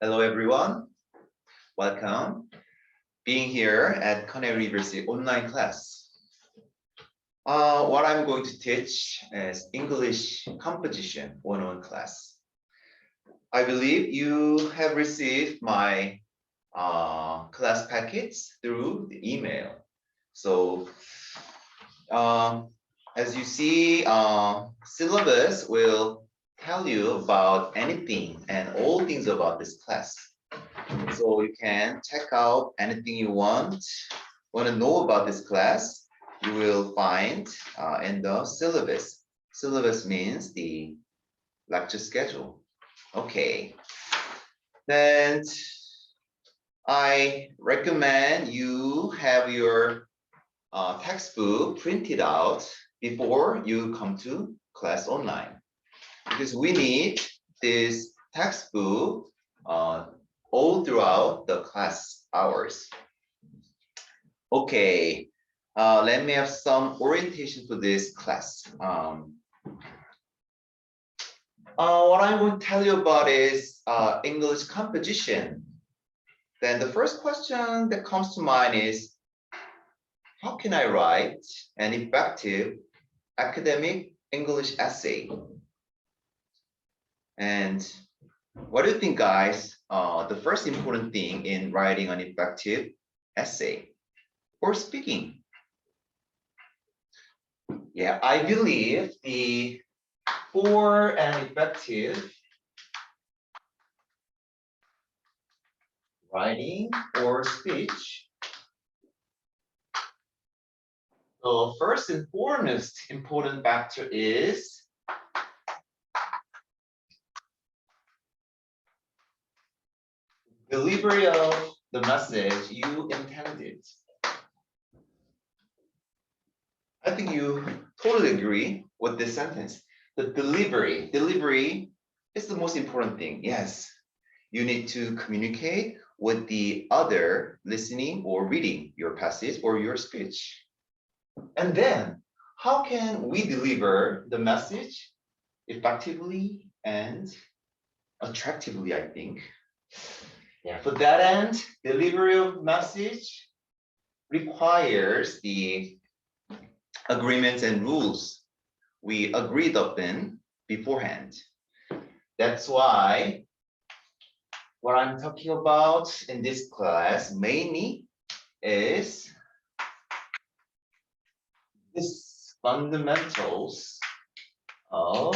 Hello, everyone. Welcome. Being here at Cornell University online class. What I'm going to teach is English Composition 101 class. I believe you have received my class packets through the email. So, as you see, syllabus will tell you about anything and all things about this class. So you can check out anything you want to know about this class. You will find in the syllabus. Syllabus means the lecture schedule. Okay. Then I recommend you have your textbook printed out before you come to class online, because we need this textbook all throughout the class hours. Okay, let me have some orientation for this class. What I'm going to tell you about is English composition. Then the first question that comes to mind is, how can I write an effective academic English essay? And what do you think, guys? The first important thing in writing an effective essay or speaking? Yeah, I believe for an effective writing or speech, the first and foremost important factor is delivery of the message you intended. I think you totally agree with this sentence. The delivery is the most important thing. Yes, you need to communicate with the other listening or reading your passage or your speech. And then, how can we deliver the message effectively and attractively, I think? Yeah, for that end, delivery of message requires the agreements and rules we agreed upon beforehand. That's why what I'm talking about in this class mainly is this fundamentals of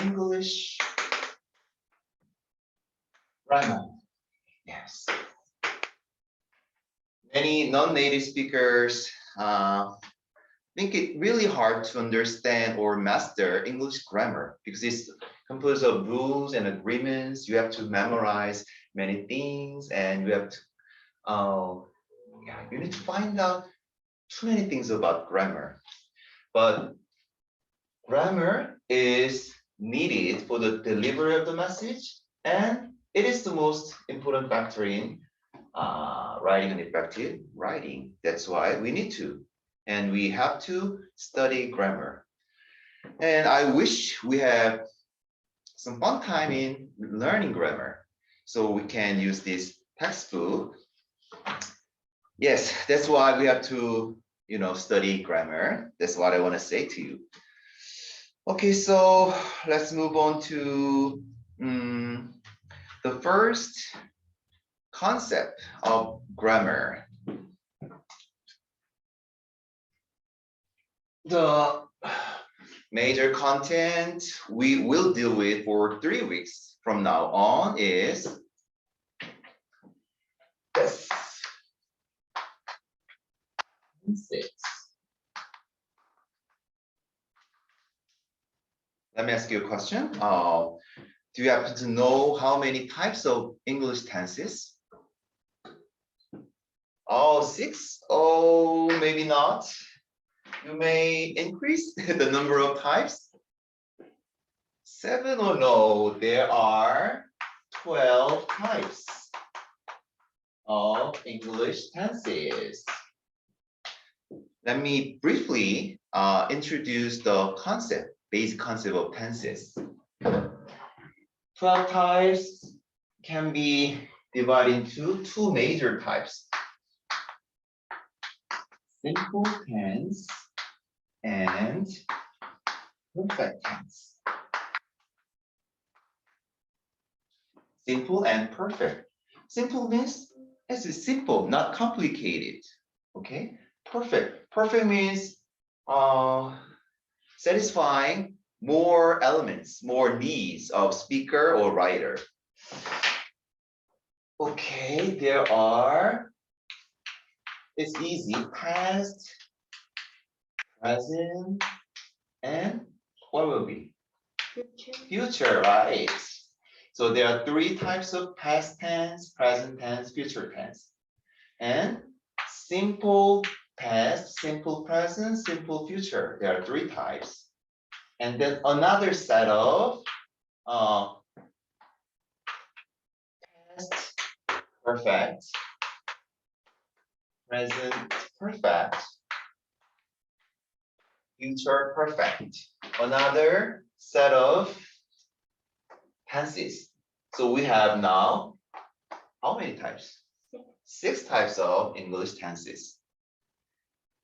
English grammar. Yes. Many non-native speakers think it really hard to understand or master English grammar because it's composed of rules and agreements. You have to memorize many things, and you have to you need to find out too many things about grammar. But grammar is needed for the delivery of the message, and it is the most important factor in writing an effective writing. That's why we need to. And we have to study grammar. And I wish we have some fun time in learning grammar, so we can use this textbook. Yes, that's why we have to, study grammar. That's what I want to say to you. Okay, so let's move on to the first concept of grammar. The major content we will deal with for 3 weeks from now on is this. Let me ask you a question. Do you happen to know how many types of English tenses? Oh, 6? Oh, maybe not. You may increase the number of types. 7 or no, there are 12 types of English tenses. Let me briefly introduce the basic concept of tenses. 12 types can be divided into two major types. Simple tense and perfect tense. Simple and perfect. Simple means it's simple, not complicated. Okay. Perfect. Perfect means satisfying more elements, more needs of speaker or writer. Okay, there are, it's easy, past, present, and what will be? Future, right? So there are three types of past tense, present tense, future tense. And simple past, simple present, simple future. There are three types. And then another set of past perfect, present perfect, future perfect. Another set of tenses. So we have now how many types? Six types of English tenses.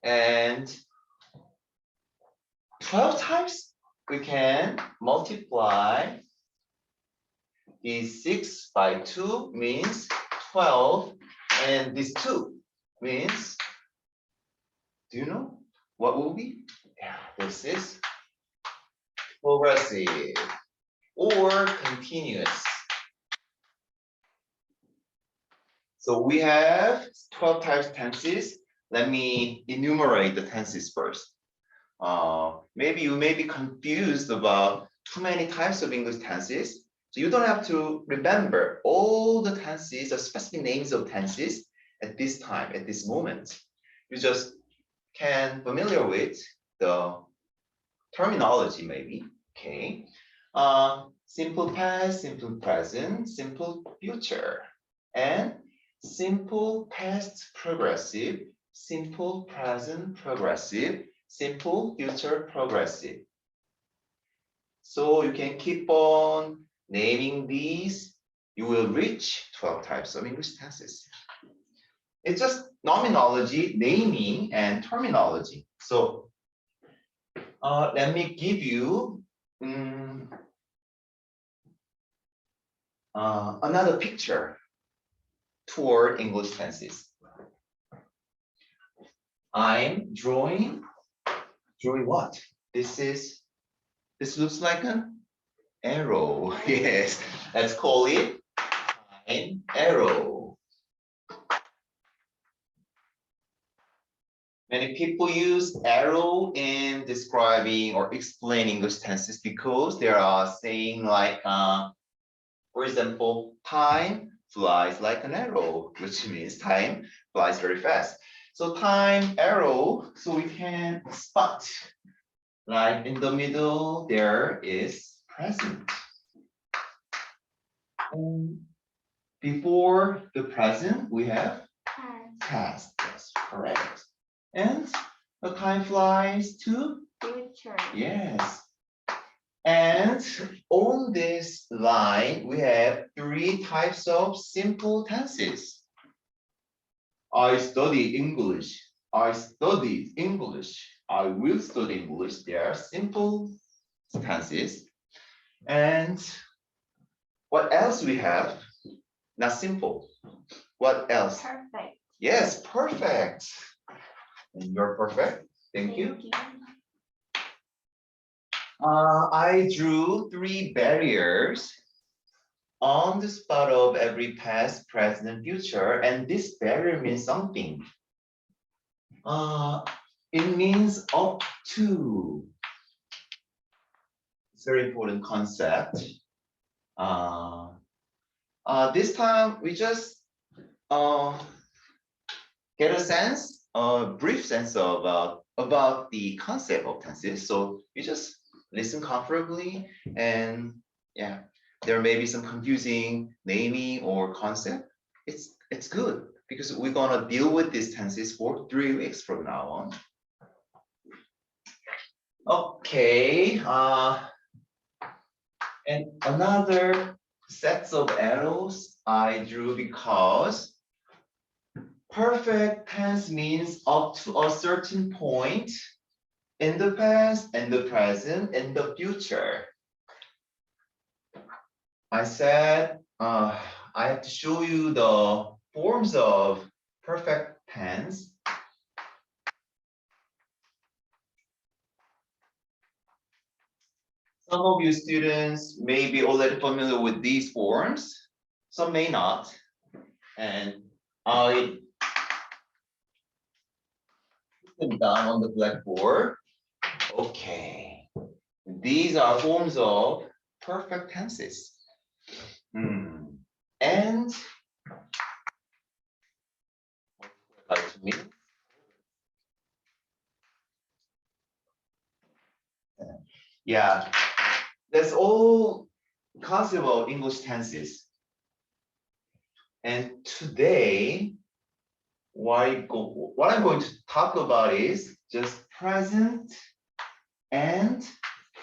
And 12 types, we can multiply these 6 by 2 means 12, and this 2 means, do you know what will be? Yeah, this is progressive or continuous. So we have 12 types of tenses. Let me enumerate the tenses first. Maybe you may be confused about too many types of English tenses. So you don't have to remember all the tenses or specific names of tenses at this time, at this moment. You just can familiar with the terminology maybe, okay? Simple past, simple present, simple future, and simple past progressive, simple present progressive, simple future progressive. So you can keep on naming these. You will reach 12 types of English tenses. It's just nomenology, naming, and terminology. So let me give you another picture toward English tenses. I'm drawing what? This looks like an arrow. Yes, let's call it an arrow. Many people use arrow in describing or explaining English tenses because they are saying like, for example, time flies like an arrow, which means time flies very fast. So time arrow, so we can spot. Like in the middle, there is present. And before the present, we have past. That's correct. And the time flies to future. Yes. And on this line, we have three types of simple tenses. I study English. I studied English. I will study English. They are simple tenses. And what else we have? Not simple. What else? Perfect. Yes, perfect. And you're perfect. Thank you. I drew three barriers on the spot of every past, present, and future, and this barrier means something. It means up to. It's a very important concept. This time we just get a sense, a brief sense of about the concept of tenses. So you just listen comfortably, and yeah, there may be some confusing naming or concept. It's good because we're gonna deal with these tenses for 3 weeks from now on. Okay, and another sets of arrows I drew because perfect tense means up to a certain point in the past, in the present, in the future. I said I have to show you the forms of perfect tense. Some of you students may be already familiar with these forms, some may not. And I put them down on the blackboard. Okay. These are forms of perfect tenses. And what would like to mean? Yeah, that's all concept of English tenses. And today, what I'm going to talk about is just present and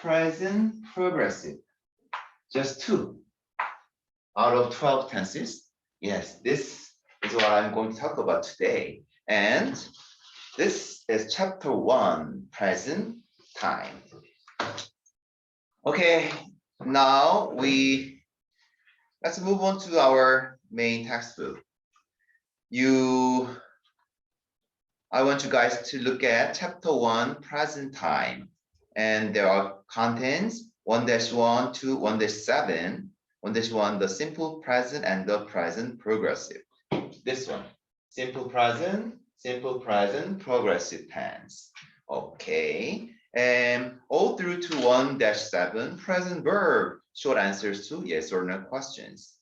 present progressive. Just 2 out of 12 tenses. Yes, this is what I'm going to talk about today. And this is chapter 1, present time. Okay, now let's move on to our main textbook. I want you guys to look at chapter 1, present time. And there are contents 1-1 to 1-7. 1-1, the simple present and the present progressive. This one, simple present, progressive tense. Okay, and all through to 1-7, present verb, short answers to yes or no questions.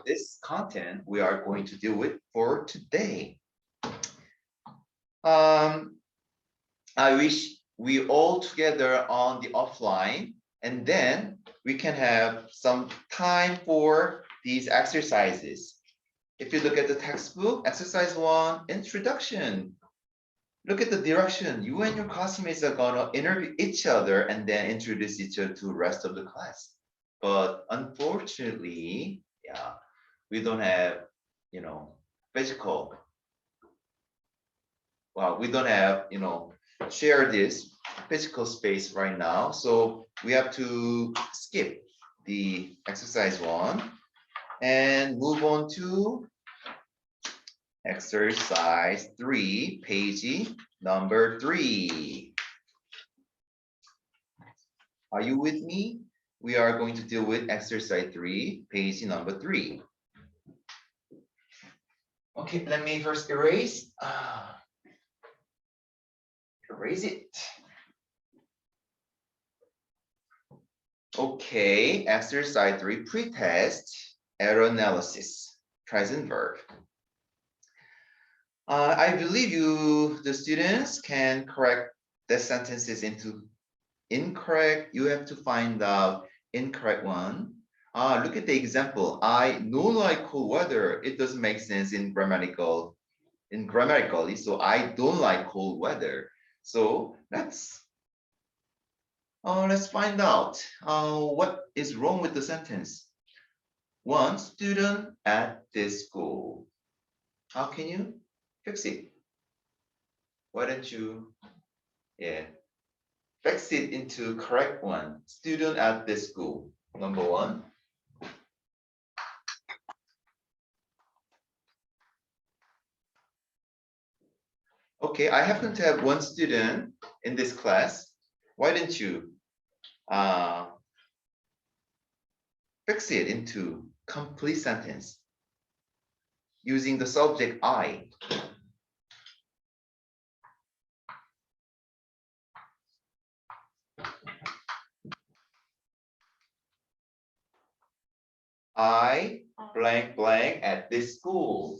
This content we are going to deal with for today. I wish we all together on the offline, and then we can have some time for these exercises. If you look at the textbook, exercise 1, introduction. Look at the direction. You and your classmates are gonna interview each other and then introduce each other to the rest of the class. But unfortunately, yeah, we don't have, physical. Well, we don't have, share this physical space right now. So we have to skip the exercise 1 and move on to exercise 3, page number 3. Are you with me? We are going to deal with exercise 3, page number 3. Okay, let me first erase. Erase it. Okay, exercise 3, pretest, error analysis, present verb. I believe the students can correct the sentences into incorrect. You have to find out incorrect one. Look at the example. I don't like cold weather. It doesn't make sense grammatically. So I don't like cold weather. So let's find out what is wrong with the sentence. One student at this school. How can you fix it? Why don't you, fix it into correct one. Student at this school, number 1. Okay, I happen to have one student in this class. Why don't you fix it into complete sentence using the subject I? I blank blank at this school.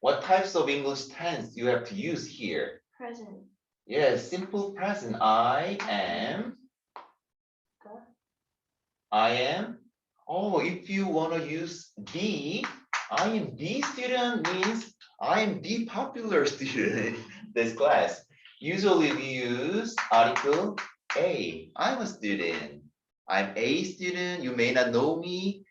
What types of English tense you have to use here? Present. Yes, simple present. I am. Oh, if you want to use be, I am the student means I am the popular student in this class. Usually we use article A. I'm a student. I'm a student. You may not know me.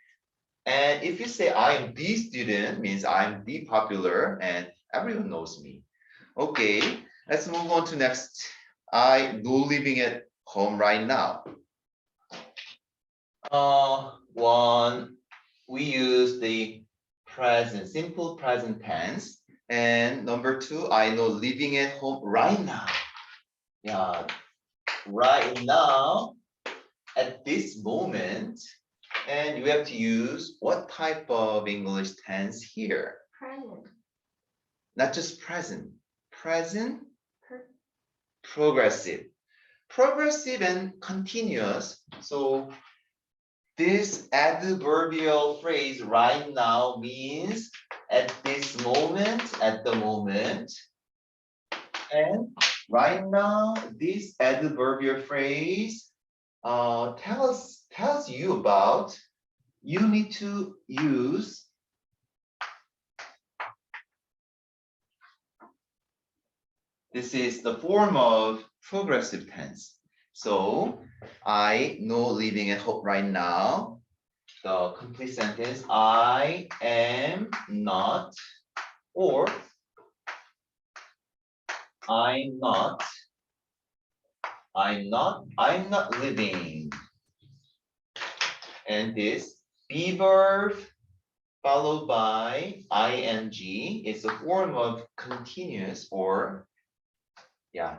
And if you say I am the student, means I'm the popular and everyone knows me. Okay, let's move on to next. I no living at home right now. One, we use the present, simple present tense. And number two, I know living at home right now. Yeah, right now, at this moment. And you have to use what type of English tense here? Present. Not just present. Present, Per- progressive. Progressive and continuous. So this adverbial phrase right now means at this moment, at the moment. And right now, this adverbial phrase tells you about you need to use this is the form of progressive tense. So I know living at home right now. The complete sentence, I am not, or I'm not living. And this be verb followed by ing is a form of continuous or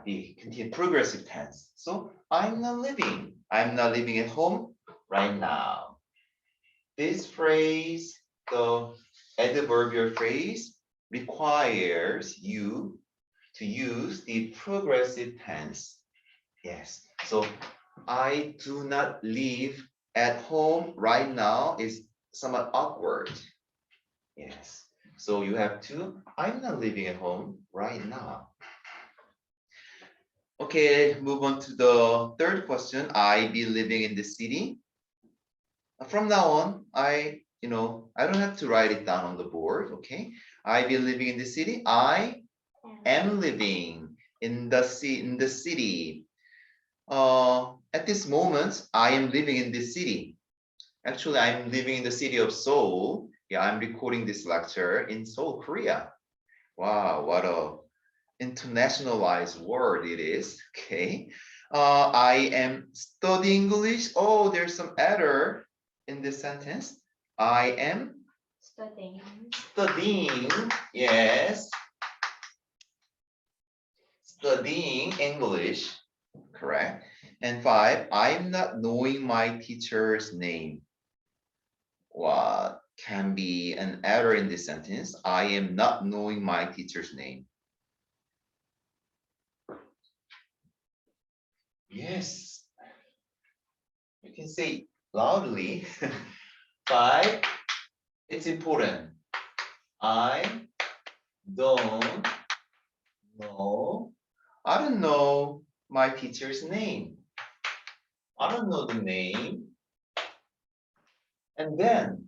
the continuous progressive tense. So I'm not living at home right now. This phrase, the adverbial phrase, requires you to use the progressive tense. Yes. So I do not live at home right now is somewhat awkward. Yes. So you have to, I'm not living at home right now. Okay, move on to the third question. I be living in the city. From now on, I don't have to write it down on the board. Okay. I be living in the city. I am living in the city. At this moment, I am living in this city. Actually, I'm living in the city of Seoul. Yeah, I'm recording this lecture in Seoul, Korea. Wow, what a internationalized word it is. Okay. I am studying English. Oh, there's some error in this sentence. I am studying, yes, studying English, correct. And 5, I'm not knowing my teacher's name. What can be an error in this sentence? I am not knowing my teacher's name. Yes, you can say loudly. 5, it's important. I don't know. I don't know my teacher's name. I don't know the name. And then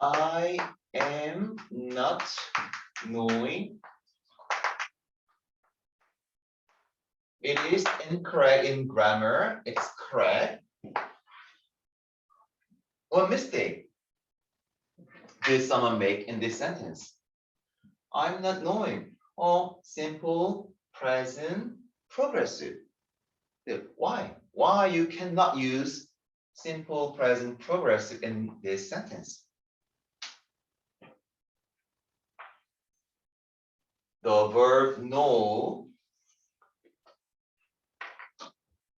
I am not knowing. It is incorrect in grammar. It's correct. What mistake did someone make in this sentence? I'm not knowing. Oh, simple, present, progressive. Why? Why you cannot use simple, present, progressive in this sentence? The verb know.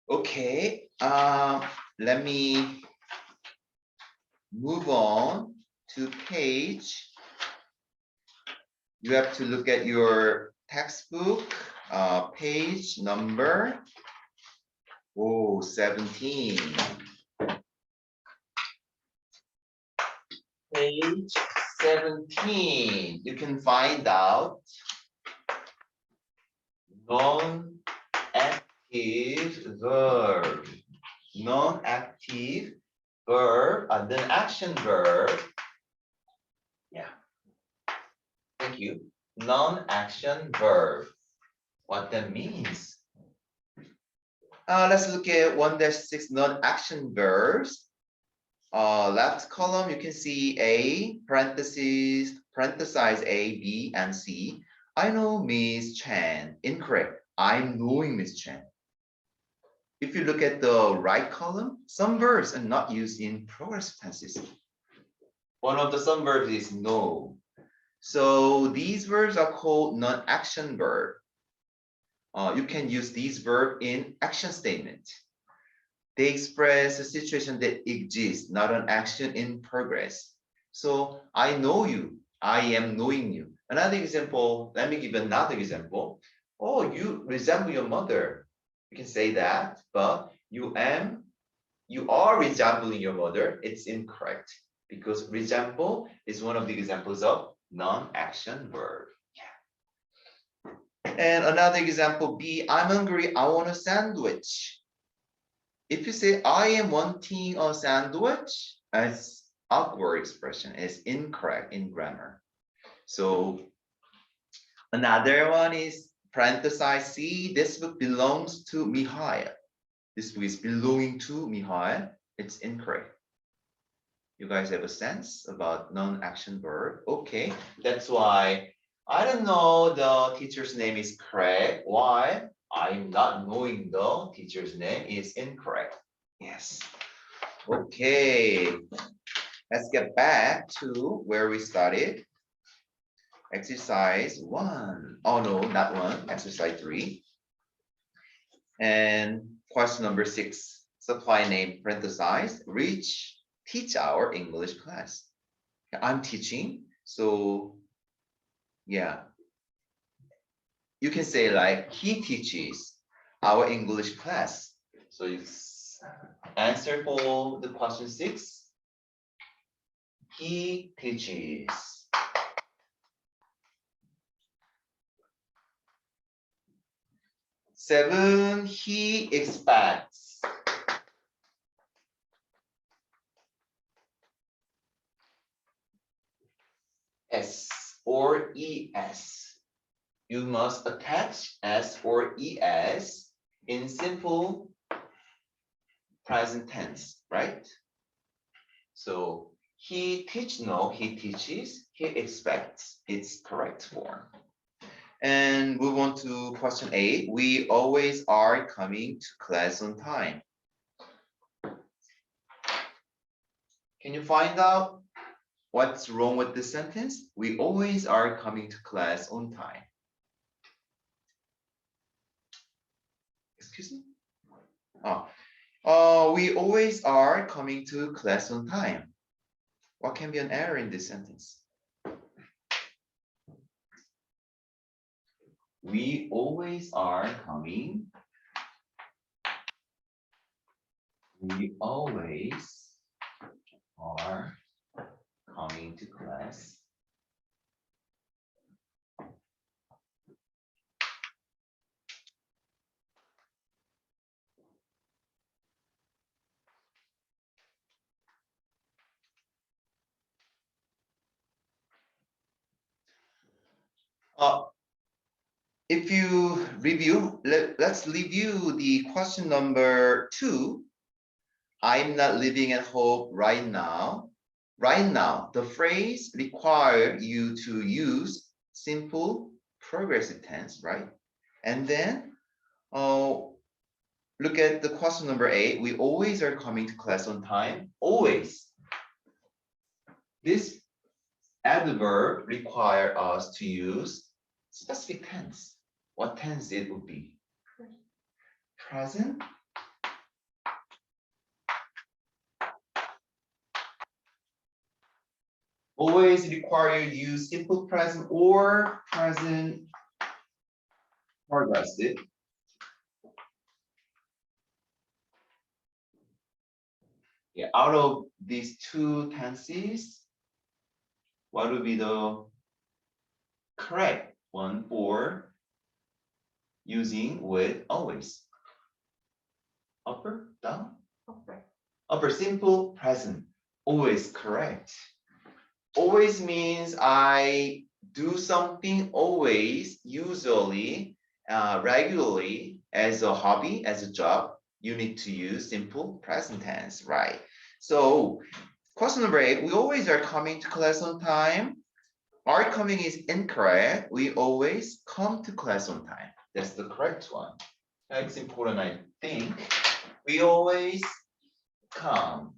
Okay, let me move on to page. You have to look at your textbook, page number 17. Page 17. You can find out non-active verb. Non-active verb, then action verb. you. Non-action verb. What that means? Let's look at 1-6 non-action verbs. Left column, you can see A, parenthesize A, B, and C. I know Miss Chan. Incorrect. I'm knowing Miss Chan. If you look at the right column, some verbs are not used in progressive tenses. One of the some verbs is know. So these verbs are called non-action verb. You can use these verbs in action statement. They express a situation that exists, not an action in progress. So I know you. I am knowing you. Another example, let me give another example. Oh, you resemble your mother. You can say that, but you are resembling your mother. It's incorrect because resemble is one of the examples of non-action verb. Yeah. And another example B, I'm hungry, I want a sandwich. If you say I am wanting a sandwich, as awkward expression is incorrect in grammar. So another one is parenthesize C, this book belongs to Mihail. This book is belonging to Mihail. It's incorrect. You guys have a sense about non-action verb? Okay, that's why I don't know the teacher's name is correct. Why? I'm not knowing the teacher's name is incorrect. Yes. Okay. Let's get back to where we started. Exercise 1. Oh no, not 1. Exercise 3. And question number 6. Supply name parenthesize. Teach our English class. I'm teaching. So yeah. You can say like he teaches our English class. So you answer for the question 6. He teaches. 7, he expects. 's or es. You must attach s or es in simple present tense, right? So he teaches, he expects. It's correct form. And move on to question 8. We always are coming to class on time. Can you find out what's wrong with this sentence? We always are coming to class on time. Excuse me? We always are coming to class on time. What can be an error in this sentence? We always are coming. We always are coming to class. If you review, let's review the question number 2. I'm not living at home right now. Right now, the phrase requires you to use simple progressive tense, right? And then look at the question number 8. We always are coming to class on time. Always. This adverb requires us to use specific tense. What tense it would be? Present. Always require you to use simple present or present progressive. Yeah, out of these two tenses, what would be the correct one for using with always? Upper, down? Upper. Upper, simple, present. Always correct. Always means I do something always, usually, regularly as a hobby, as a job, you need to use simple present tense, right? So question number 8, we always are coming to class on time. Are coming is incorrect. We always come to class on time. That's the correct one. That's important, I think. We always come.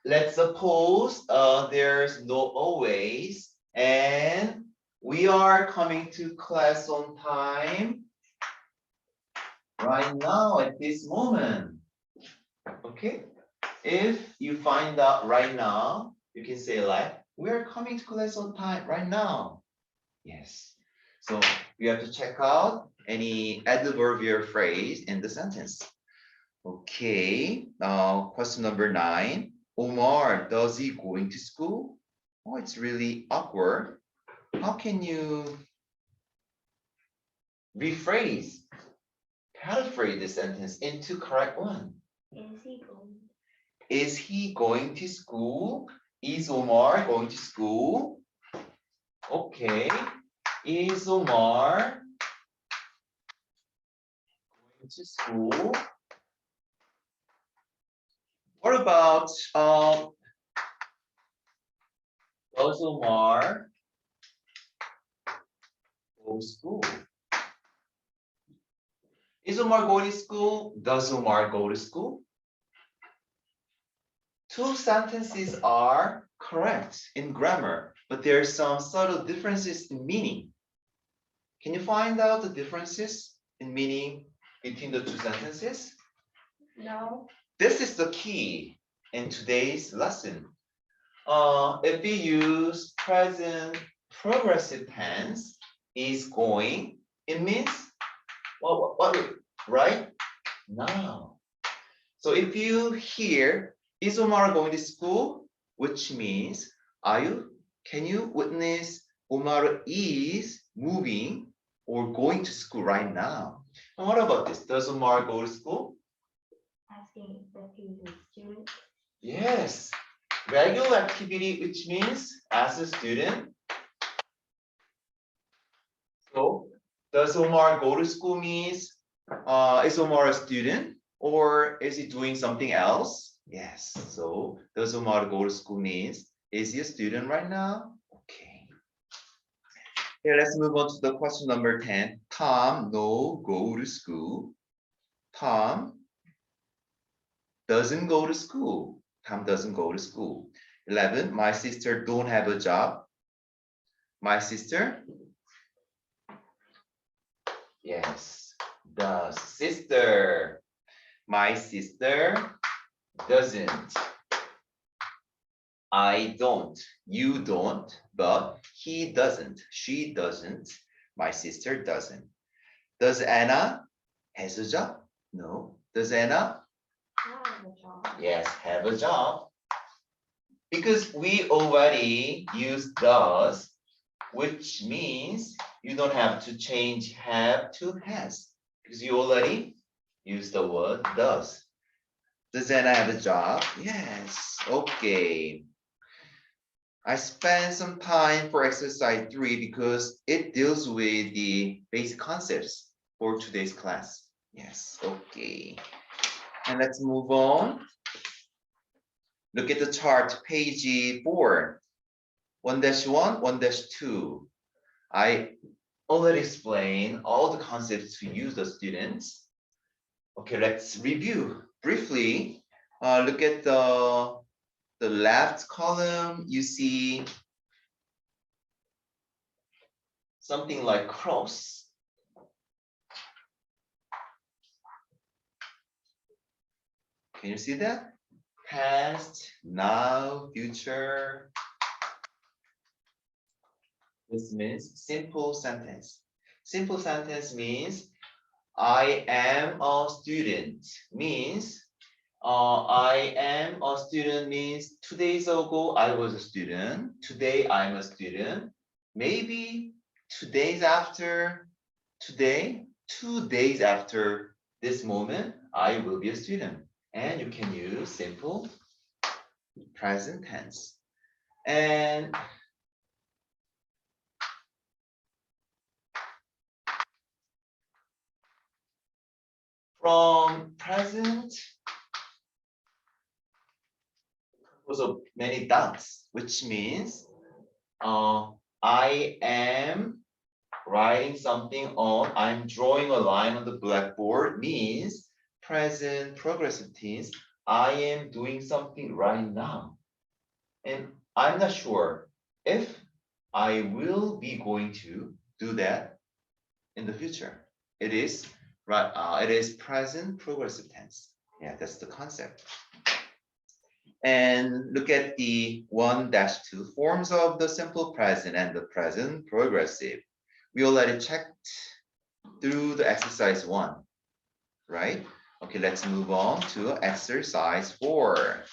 Let's suppose there's no always, and we are coming to class on time right now at this moment. Okay? If you find out right now, you can say like, we're coming to class on time right now. Yes. So you have to check out any adverbial phrase in the sentence. Okay. Now, question number 9. Omar, does he going to school? Oh, it's really awkward. How can you rephrase, paraphrase the sentence into correct one? Is he going? Is he going to school? Is Omar going to school? Okay. Is Omar going to school? What about does Omar go to school? Is Omar going to school? Does Omar go to school? Two sentences are correct in grammar, but there are some subtle differences in meaning. Can you find out the differences in meaning between the two sentences? No. This is the key in today's lesson. If we use present progressive tense, is going, it means what right now. So if you hear is Omar going to school, which means can you witness Omar is moving or going to school right now? And what about this? Does Omar go to school? Asking if he's a student. Yes. Regular activity, which means as a student. So does Omar go to school means is Omar a student or is he doing something else? Yes. So does Omar go to school means is he a student right now? Okay. Here, let's move on to the question number 10. Tom no go to school. Tom doesn't go to school. Tom doesn't go to school. 11. My sister don't have a job. My sister, yes, does. Sister, my sister doesn't. I don't. You don't. But he doesn't. She doesn't. My sister doesn't. Does Anna has a job? No. Does Anna? Have a job. Yes, have a job. Because we already use does, which means you don't have to change have to has. Because you already use the word does. Does Anna have a job? Yes. Okay. I spent some time for exercise 3 because it deals with the basic concepts for today's class. Yes. Okay. And let's move on. Look at the chart, page 4. 1-1, 1-2. I already explained all the concepts to use the students. Okay, let's review briefly. Look at the left column. You see something like cross. Can you see that? Past, now, future. This means simple sentence. Simple sentence means I am a student. Means I am a student means 2 days ago I was a student. Today I'm a student. Maybe 2 days after today, 2 days after this moment, I will be a student. And you can use simple present tense. And from present, also many dots, which means I am writing something on, I'm drawing a line on the blackboard means present progressive tense. I am doing something right now. And I'm not sure if I will be going to do that in the future. It is right. It is present progressive tense. Yeah, that's the concept. And look at the 1-2 forms of the simple present and the present progressive. We already checked through the exercise 1, right? Okay, let's move on to exercise 4.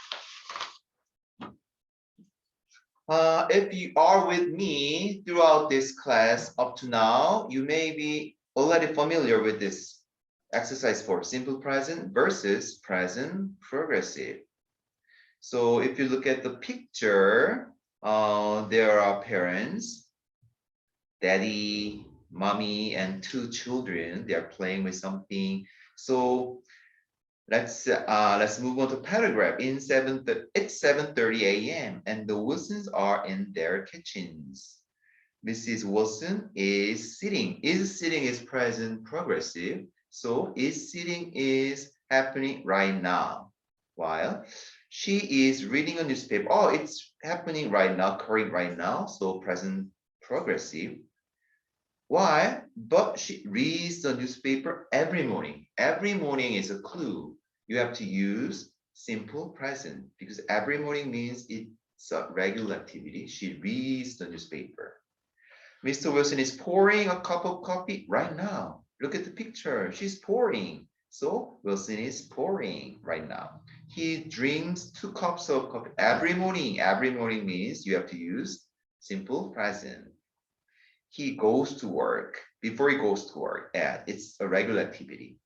If you are with me throughout this class up to now, you may be already familiar with this exercise 4, simple present versus present progressive. So if you look at the picture, there are parents, daddy, mommy, and 2 children. They are playing with something. So let's move on to paragraph. It's 7:30 a.m. and the Wilsons are in their kitchens. Mrs. Wilson is sitting. Is sitting is present progressive. So is sitting is happening right now. While she is reading a newspaper. Oh, it's happening right now, occurring right now. So present progressive. Why? But she reads the newspaper every morning. Every morning is a clue. You have to use simple present because every morning means it's a regular activity. She reads the newspaper. Mr. Wilson is pouring a cup of coffee right now. Look at the picture. She's pouring. So Wilson is pouring right now. He drinks 2 cups of coffee every morning. Every morning means you have to use simple present. He goes to work. Before he goes to work, it's a regular activity.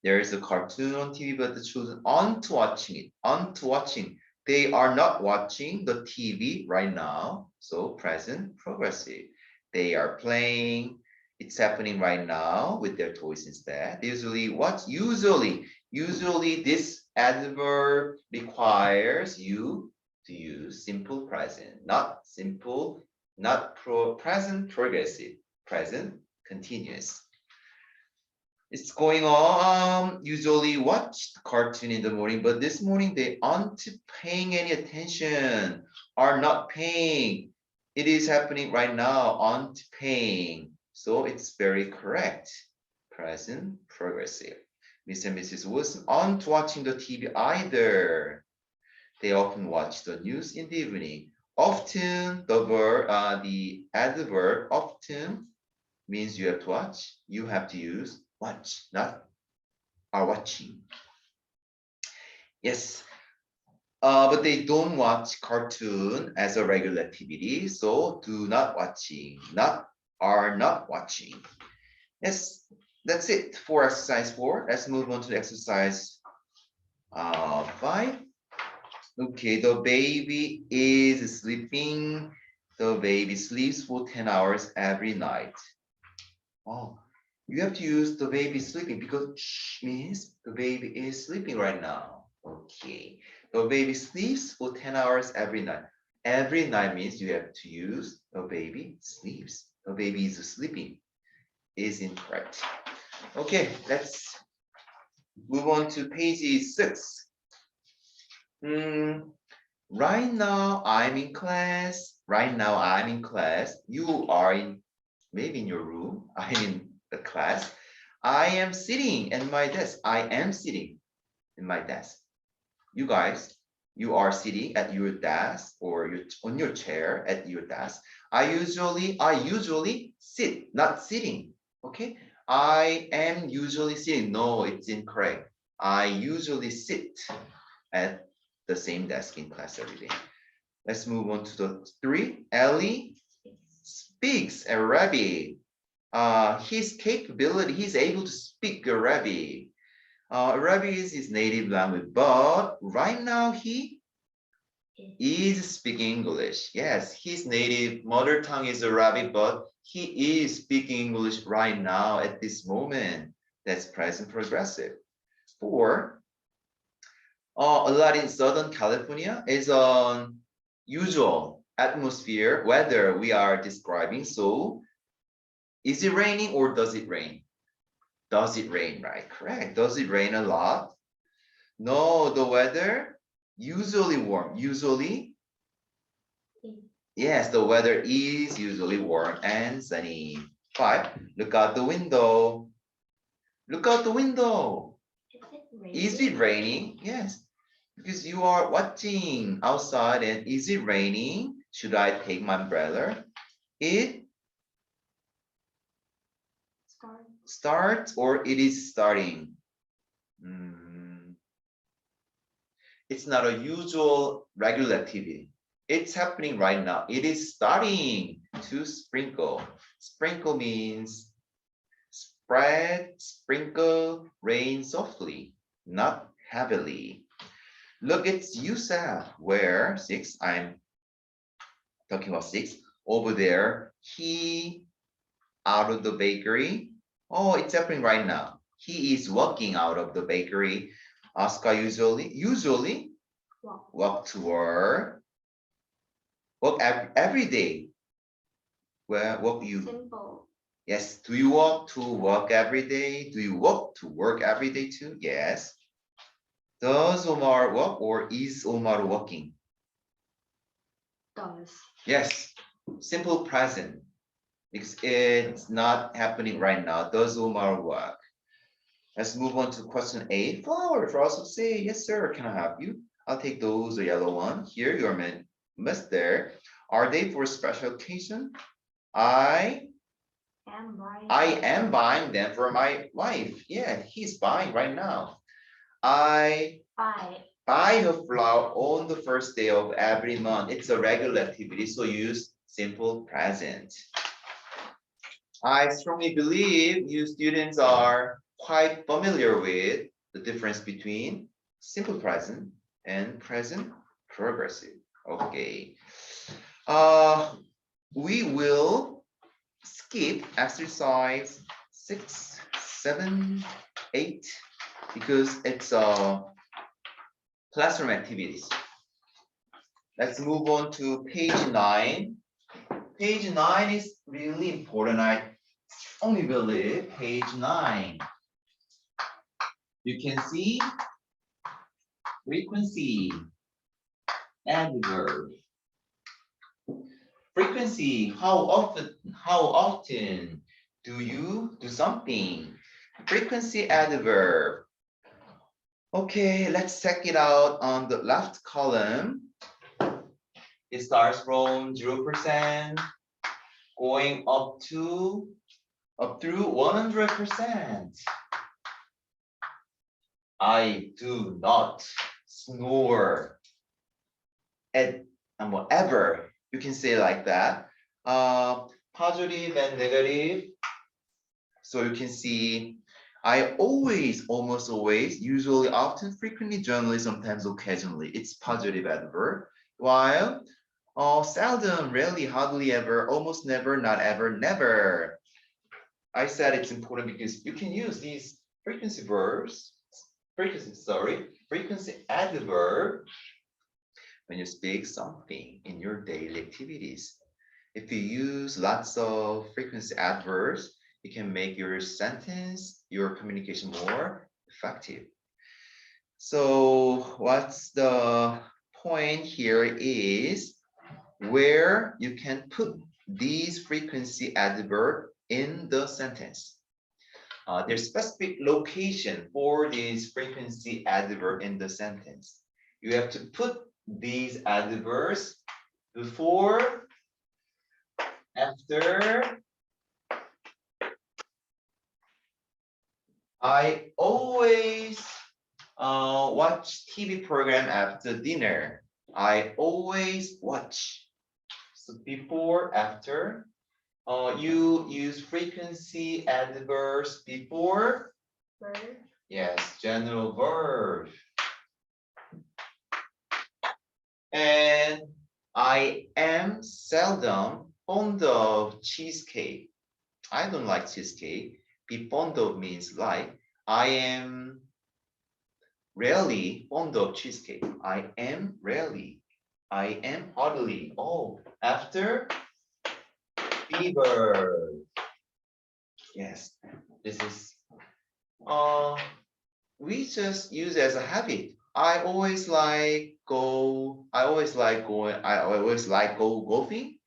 There is a cartoon on TV, but the children aren't watching it. Aren't watching. They are not watching the TV right now. So present progressive. They are playing. It's happening right now with their toys instead. Usually what? Usually this adverb requires you to use simple present, not simple, not present progressive, present continuous. It's going on. Usually watch the cartoon in the morning, but this morning they aren't paying any attention, are not paying. It is happening right now, aren't paying. So it's very correct. Present progressive. Mr. and Mrs. Wilson aren't watching the TV either. They often watch the news in the evening. Often, the adverb often means you have to watch. You have to use watch, not are watching. Yes, but they don't watch cartoon as a regular activity, so do not watching, not are not watching. Yes, that's it for exercise 4. Let's move on to exercise 5. Okay, the baby is sleeping. The baby sleeps for 10 hours every night. Oh, you have to use the baby sleeping because shh means the baby is sleeping right now. Okay, the baby sleeps for 10 hours every night. Every night means you have to use the baby sleeps. The baby is sleeping is incorrect. Okay, let's move on to page 6. Right now I'm in class. Right now I'm in class. You are in maybe in your room. I'm in the class. I am sitting at my desk. I am sitting in my desk. You guys, you are sitting at your desk or on your chair at your desk. I usually sit, not sitting. Okay. I am usually sitting. No, it's incorrect. I usually sit at the same desk in class every day. Let's move on to the 3. Ellie speaks Arabic. His capability, he's able to speak Arabic. Arabic is his native language, but right now he is speaking English. Yes, his native mother tongue is Arabic, but he is speaking English right now at this moment. That's present progressive. 4. A lot in Southern California is an usual atmosphere, weather we are describing. So, is it raining or does it rain? Does it rain, right? Correct. Does it rain a lot? No, the weather usually warm. Usually, yes, the weather is usually warm and sunny. 5. Look out the window. Look out the window. Is it raining? Yes. Because you are watching outside and is it raining? Should I take my umbrella? It starts or it is starting? It's not a usual regular activity. It's happening right now. It is starting to sprinkle. Sprinkle means spread, sprinkle, rain softly, not heavily. Look at Yusuf, where 6, I'm talking about 6, over there, he out of the bakery. Oh, it's happening right now. He is walking out of the bakery. Oscar usually walk to work. Walk every day. Where walk you? Simple. Yes. Do you walk to work every day? Do you walk to work every day too? Yes. Does Omar walk or is Omar walking? Does. Yes. Simple present. Because it's not happening right now. Does Omar walk? Let's move on to question 8. Flowers also say, yes, sir. Can I help you? I'll take those, the yellow one. Here, you're missed there. Are they for special occasion? I am buying them for my wife. Yeah, he's buying right now. I buy a flower on the first day of every month. It's a regular activity, so use simple present. I strongly believe you students are quite familiar with the difference between simple present and present progressive. Okay. We will skip exercise 6, 7, 8 because it's classroom activities. Let's move on to page 9. Page 9 is really important. I only believe page 9. You can see frequency, adverb. Frequency, how often do you do something? Frequency adverb. Okay, let's check it out on the left column. It starts from 0% going up through 100%. I do not snore at ever. You can say like that. Positive and negative. So you can see I always, almost always, usually, often, frequently, generally, sometimes, occasionally. It's positive adverb. While seldom, rarely, hardly ever, almost never, not ever, never. I said it's important because you can use these frequency adverb when you speak something in your daily activities. If you use lots of frequency adverbs, you can make your sentence, your communication more effective. So what's the point here is where you can put these frequency adverb in the sentence. There's specific location for this frequency adverb in the sentence. You have to put these adverbs before, after. I always watch TV program after dinner. I always watch. So before, after. You use frequency adverbs before. Verb. Yes, general verb. And I am seldom fond of cheesecake. I don't like cheesecake. Be fond of means like. I am rarely fond of cheesecake. I am rarely. I am heartily. Oh, after fever. Yes, this is we just use it as a habit. I always like going, I always like go golfing.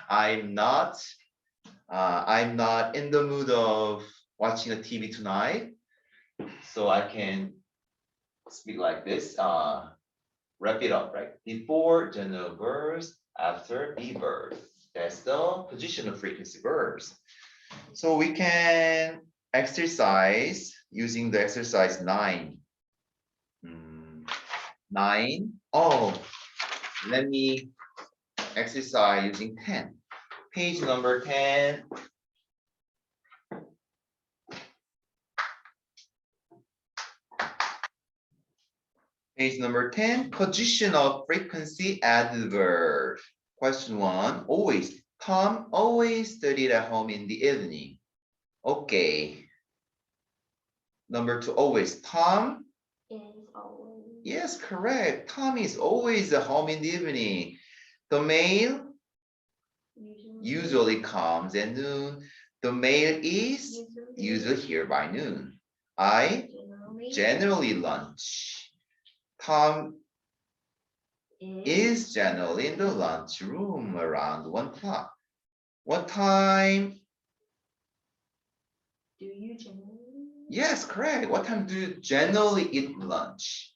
I'm not in the mood of watching a TV tonight. So I can speak like this. Wrap it up, right? Before general verbs, after be verbs. That's the position of frequency verbs. So we can exercise using the exercise 9. 9. Oh, let me exercise using 10. Page number 10. Page number 10, position of frequency adverb. Question 1, always. Tom always studied at home in the evening. Okay. Number 2, always. Tom Is always. Yes, correct. Tom is always at home in the evening. The mail usually comes at noon. The mail is usually here by noon. I generally lunch. Tom is generally in the lunchroom around 1 o'clock. What time? Do you generally? Yes, correct. What time do you generally eat lunch?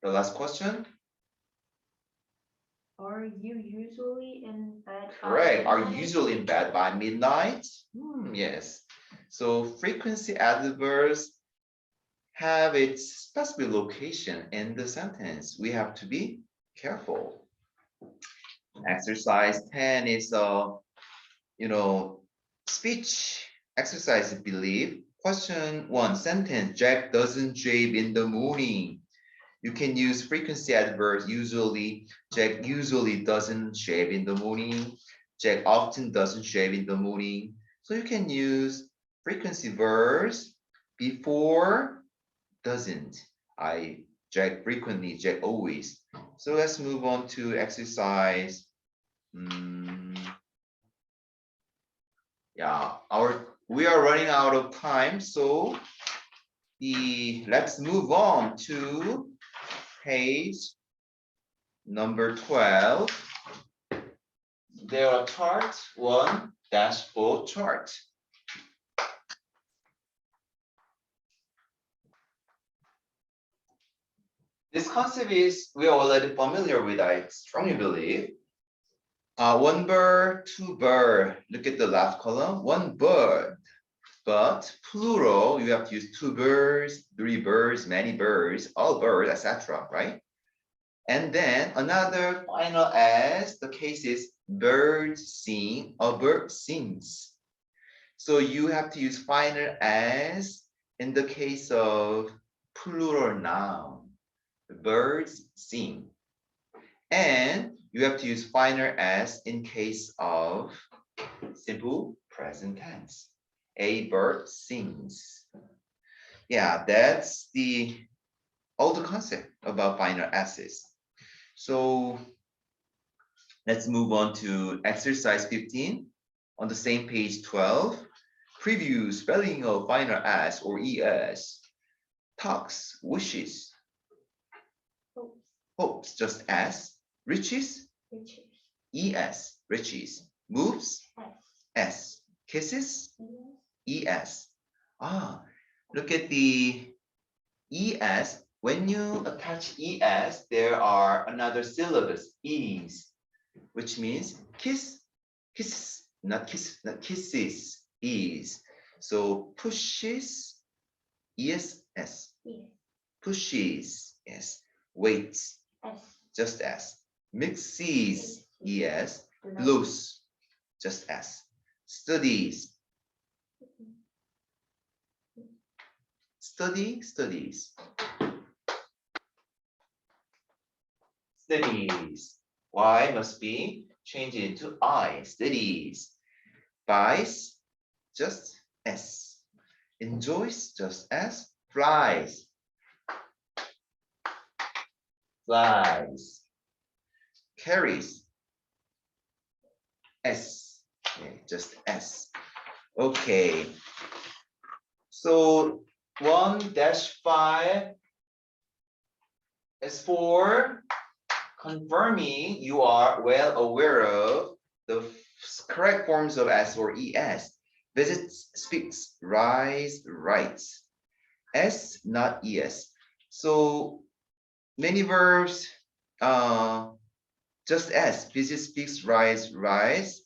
The last question. Are you usually in bed? Correct. Are you usually in bed by midnight? Yes. So frequency adverbs have its specific location in the sentence. We have to be careful. Exercise 10 is speech exercise, I believe. Question 1, sentence, Jack doesn't shave in the morning. You can use frequency adverbs usually. Jack usually doesn't shave in the morning. Jack often doesn't shave in the morning. So you can use frequency verbs before doesn't. Jack frequently, Jack always. So let's move on to exercise. Yeah, we are running out of time, so let's move on to page number 12. There are charts, 1 dashboard chart. This concept is we are already familiar with, I strongly believe. 1 bird, 2 bird. Look at the left column, 1 bird. But plural, you have to use 2 birds, 3 birds, many birds, all birds, etc. Right? And then another final as the case is birds sing, a bird sings. So you have to use final as in the case of plural noun. The birds sing. And you have to use final as in case of simple present tense. A bird sings. Yeah, that's the older concept about final S's. So let's move on to exercise 15 on the same page 12. Preview spelling of final S or ES. Talks, wishes. Hopes, just S. Riches, ES, riches. Moves, S. Kisses, ES. Look at the ES. When you attach ES, there are another syllables, E's, which means kiss, kiss, not kiss, not kisses, E's. So pushes, ESS. Pushes, yes. Waits, just S. Mixes, ES. Blows, just S. Studies. Studies. studies. Y must be changed into I, studies. Buys, just S. Enjoys, just S. Flies, flies. Carries, S. Okay, just S. Okay. So 1-5 is for confirming you are well aware of the correct forms of S or ES. Visits, speaks, rise, writes. S, not ES. So many verbs, just S, visits, speaks, rise, rise.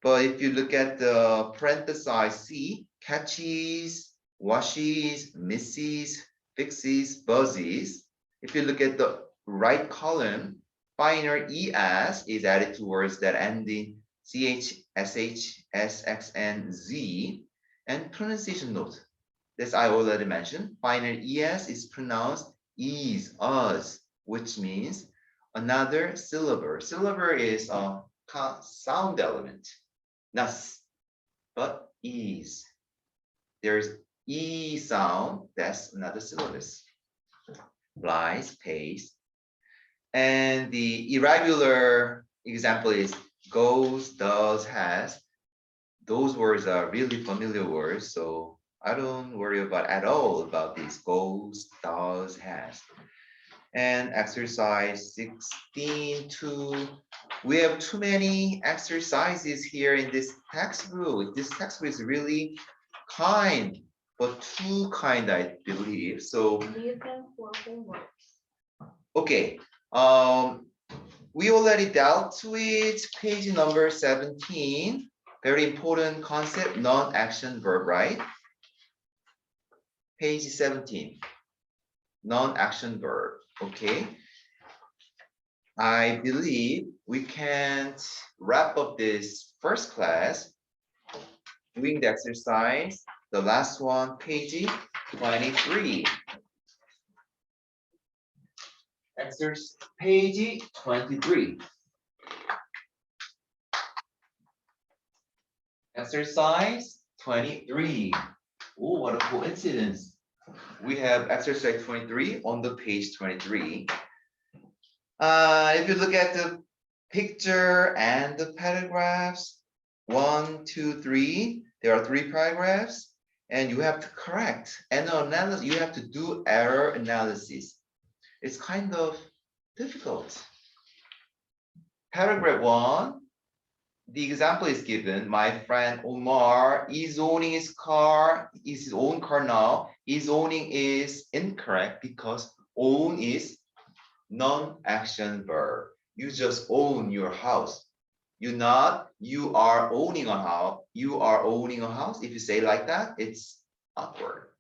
But if you look at the parenthesized C, catches, washes, misses, fixes, buzzes. If you look at the right column, final ES is added to words that end in CH, SH, SX, and Z. And pronunciation note, this I already mentioned. Final ES is pronounced is, us, which means another syllable. Syllable is a sound element. Nas, but is. There's E sound, that's another syllabus. Flies, pays. And the irregular example is goes, does, has. Those words are really familiar words, so I don't worry about at all about these goes, does, has. And exercise 16-2. We have too many exercises here in this textbook. This textbook is really kind, but too kind, I believe. So Leave them for homework. okay, we already dealt with page number 17. Very important concept, non-action verb, right? Page 17, non-action verb, okay? I believe we can wrap up this first class doing the exercise, the last one, page 23. Exercise page 23. Exercise 23. Oh, what a coincidence. We have exercise 23 on the page 23. If you look at the picture and the paragraphs, 1, 2, 3, there are 3 paragraphs, and you have to correct and analysis. You have to do error analysis. It's kind of difficult. Paragraph 1, the example is given. My friend Omar is owning his car, is his own car now. His owning is incorrect because own is non-action verb. You just own your house. You are owning a house. You are owning a house. If you say like that, it's awkward.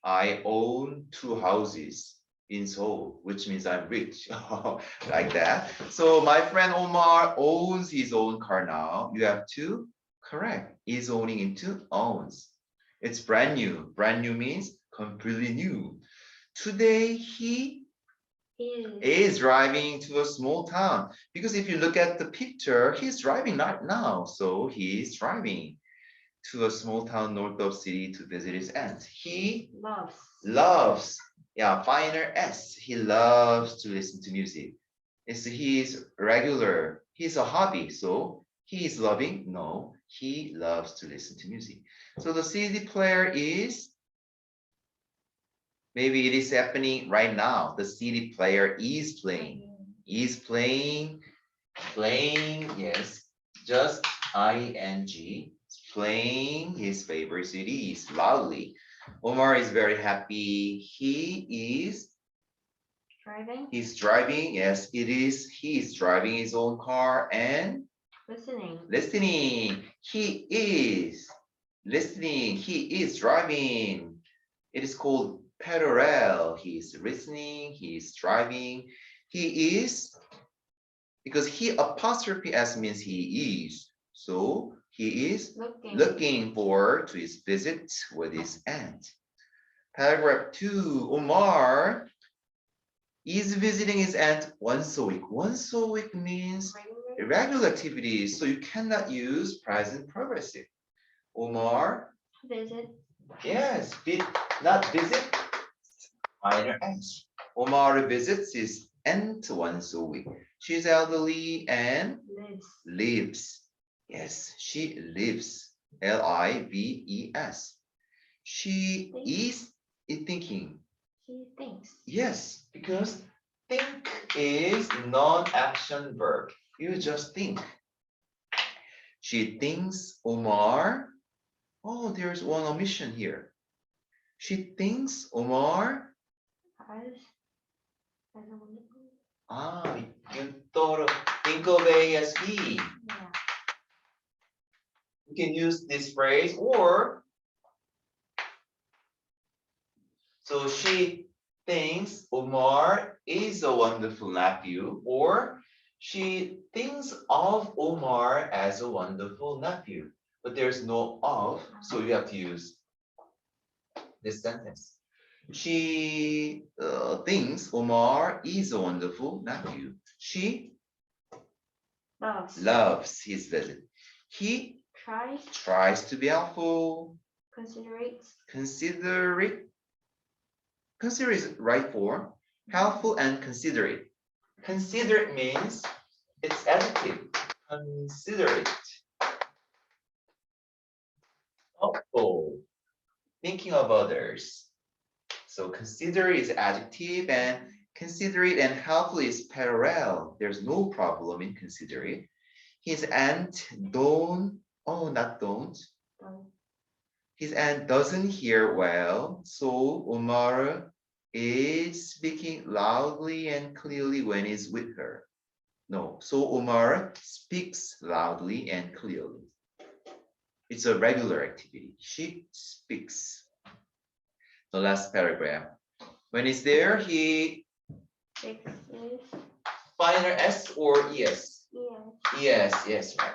I own 2 houses in Seoul, which means I'm rich, like that. So my friend Omar owns his own car now. You have to correct. Is owning into owns. It's brand new. Brand new means completely new. Today he is driving to a small town, because if you look at the picture, he's driving right now. So he's driving to a small town north of city to visit his aunt. He loves, yeah, finer S. He loves to listen to music. It's his regular, he's a hobby. So he is loving, no, he loves to listen to music. So the CD player is, maybe it is happening right now. The CD player is playing, playing, yes, just ing, playing his favorite CDs loudly. Omar is very happy. He's driving, yes, it is. He is driving his own car and listening. He is listening. He is driving. It is called parallel. He is listening. He is driving. He is, because he apostrophe S means he is. So he is looking forward to his visit with his aunt. Paragraph 2, Omar Is visiting his aunt once a week. Once a week means Regular. irregular activities, so you cannot use present progressive. Omar, Visit. yes, not visit, minor S. Omar visits his aunt once a week. She's elderly and Lives. lives. Yes, she lives. Lives. She is thinking. He thinks. Yes, because think is non-action verb. You just think. She thinks Omar. Oh, there's one omission here. She thinks Omar. Has. Has a wonderful. You thought of think of A as he. Yeah. You can use this phrase or so she thinks Omar is a wonderful nephew, or she thinks of Omar as a wonderful nephew. But there's no of, so you have to use this sentence. She thinks Omar is a wonderful nephew. She Loves. loves his visit. He Tries. tries to be helpful. Considerates. Considerate. Consider is right form. Helpful and considerate. Considerate means it's adjective. Considerate. Helpful. Thinking of others. So considerate is adjective and considerate and helpful is parallel. There's no problem in considerate. His aunt don't. Don't. His aunt doesn't hear well, so Omar is speaking loudly and clearly when he's with her. No, so Omar speaks loudly and clearly. It's a regular activity. She speaks. The last paragraph. When he's there, he Fixes. final S or ES? Yes. Yes, right.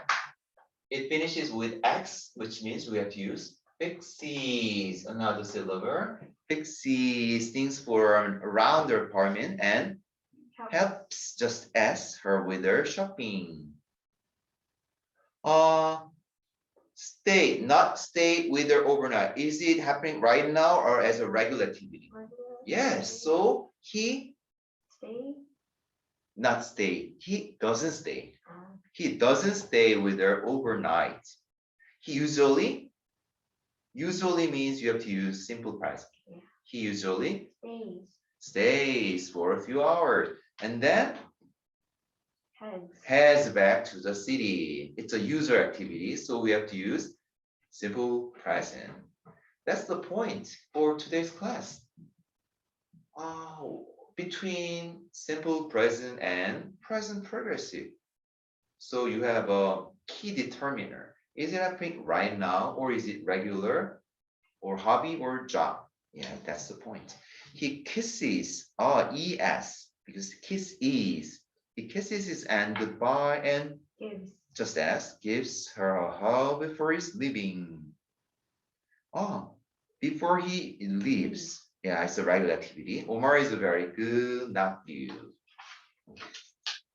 It finishes with X, which means we have to use fixes, another syllable. Fixes things for around the apartment and helps just S her with her shopping. Stay, not stay with her overnight. Is it happening right now or as a regular activity? Regular. Yes, so he Stay. not stay. He doesn't stay. Uh, He doesn't stay with her overnight. He usually means you have to use simple present. Yeah. He usually Stays. stays for a few hours and then Heads. heads back to the city. It's a user activity, so we have to use simple present. That's the point for today's class. Between simple present and present progressive. So you have a key determiner. Is it happening right now or is it regular or hobby or job? Yeah, that's the point. He kisses, ES, because kiss is. He kisses his aunt goodbye and Gives. just as gives her a hug before he's leaving. Before he leaves. Yeah, it's a regular activity. Omar is a very good nephew.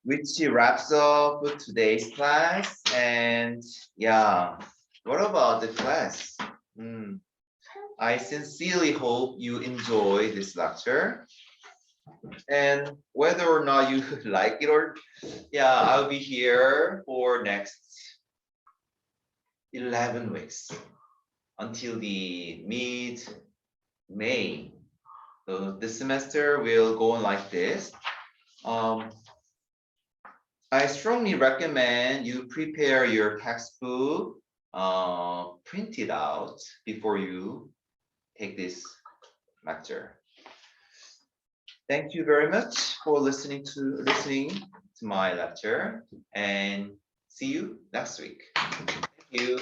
Which wraps up today's class. And yeah, what about the class? I sincerely hope you enjoy this lecture. And whether or not you like it or, yeah, I'll be here for next 11 weeks until the mid-May. So this semester will go on like this. I strongly recommend you prepare your textbook, print it out before you take this lecture. Thank you very much for listening to my lecture and see you next week. Thank you.